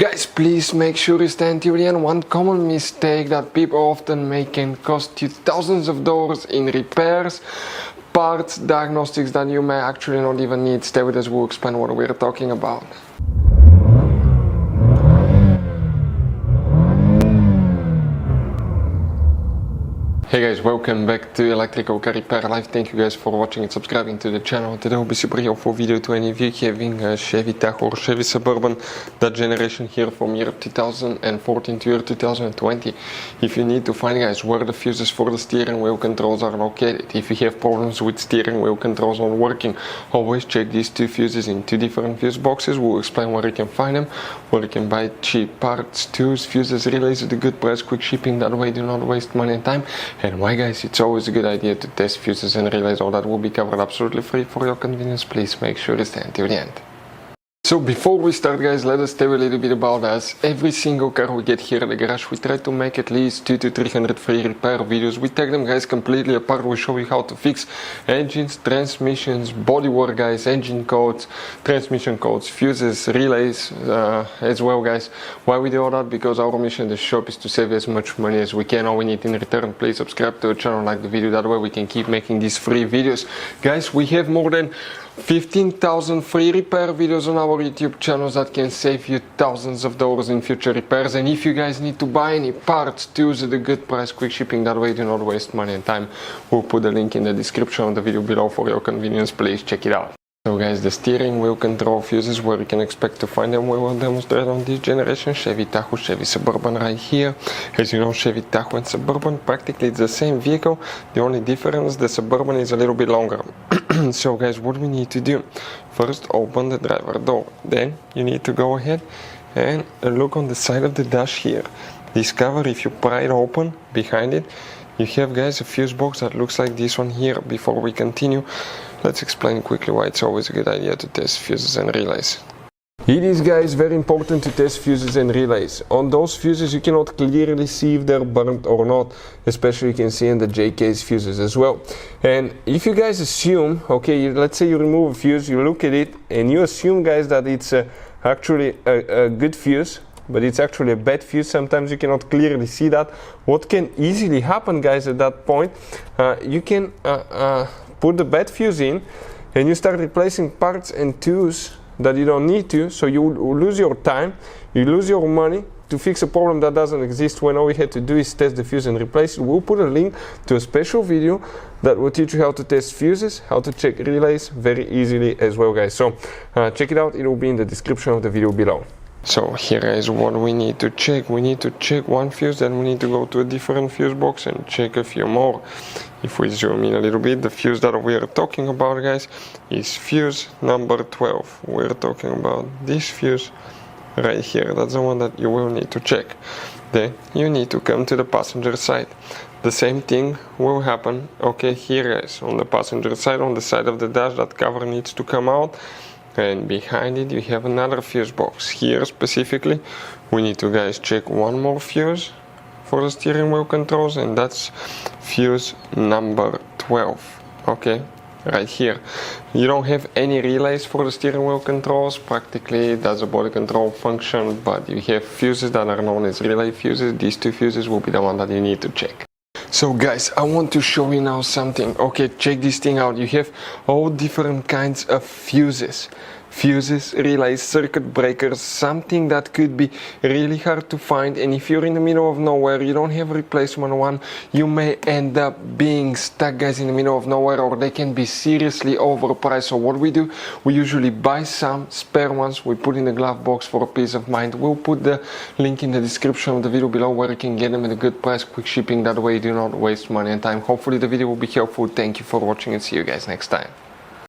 Guys, please make sure you stand till the end. One common mistake that people often make can cost you thousands of dollars in repairs, parts, diagnostics that you may actually not even need. Stay with us, we'll explain what we're talking about. Hey guys, welcome back to Electrical Car Repair Live. Thank you guys for watching and subscribing to the channel. Today will be super helpful video to any of you having a Chevy Tahoe or Chevy Suburban, that generation here from year 2014 to year 2020. If you need to find, guys, where the fuses for the steering wheel controls are located, if you have problems with steering wheel controls not working, always check these two fuses in two different fuse boxes. We'll explain where you can find them, where you can buy cheap parts, tools, fuses, relays at a good price, quick shipping, that way do not waste money and time. And why, guys, it's always a good idea to test fuses and relays. All that will be covered absolutely free for your convenience. Please make sure to stay until the end. So before we start, guys, let us tell you a little bit about us. Every single car we get here at the garage, we try to make at least 200 to 300 free repair videos. We take them, guys, completely apart. We show you how to fix engines, transmissions, bodywork, guys, engine codes, transmission codes, fuses, relays as well, guys. Why we do all that? Because our mission in the shop is to save as much money as we can. All we need in return, please subscribe to the channel, like the video, that way we can keep making these free videos. Guys, we have more than 15,000 free repair videos on our YouTube channels that can save you thousands of dollars in future repairs. And if you guys need to buy any parts, tools at a good price, quick shipping, that way do not waste money and time, we'll put the link in the description of the video below for your convenience. Please check it out. So guys, the steering wheel control fuses, where you can expect to find them, we will demonstrate on this generation Chevy Tahoe, Chevy Suburban right here. As you know, Chevy Tahoe and Suburban, practically it's the same vehicle. The only difference, the Suburban is a little bit longer. So guys, what we need to do, first open the driver door, then you need to go ahead and look on the side of the dash here. This cover, if you pry it open, behind it, you have, guys, a fuse box that looks like this one here. Before we continue, let's explain quickly why it's always a good idea to test fuses and relays. It is, guys, very important to test fuses and relays. On those fuses you cannot clearly see if they're burnt or not, especially you can see in the J-case fuses as well. And if you guys assume, okay, let's say you remove a fuse, you look at it and you assume, guys, that it's actually a good fuse, but it's actually a bad fuse, sometimes you cannot clearly see that. What can easily happen, guys, at that point, you can put the bad fuse in and you start replacing parts and tools that you don't need to, so you lose your time, you lose your money to fix a problem that doesn't exist, when all we had to do is test the fuse and replace it. We'll put a link to a special video that will teach you how to test fuses, how to check relays very easily as well, guys. So check it out, it will be in the description of the video below. So here is what we need to check. We need to check one fuse, then we need to go to a different fuse box and check a few more. If we zoom in a little bit, the fuse that we are talking about, guys, is fuse number 12. We're talking about this fuse right here. That's the one that you will need to check. Then you need to come to the passenger side. The same thing will happen, okay, here, guys, on the passenger side, on the side of the dash, that cover needs to come out. And behind it you have another fuse box. Here specifically we need to, guys, check one more fuse for the steering wheel controls, and that's fuse number 12, okay, right here. You don't have any relays for the steering wheel controls, practically that's a body control function, but you have fuses that are known as relay fuses. These two fuses will be the one that you need to check. So guys, I want to show you now something. Okay, check this thing out. You have all different kinds of fuses. Fuses, relays, circuit breakers, something that could be really hard to find, and if you're in the middle of nowhere, you don't have a replacement one, you may end up being stuck, guys, in the middle of nowhere, or they can be seriously overpriced. So what we do, we usually buy some spare ones, we put in the glove box for peace of mind. We'll put the link in the description of the video below where you can get them at a good price, quick shipping, that way you do not waste money and time. Hopefully the video will be helpful. Thank you for watching and see you guys next time.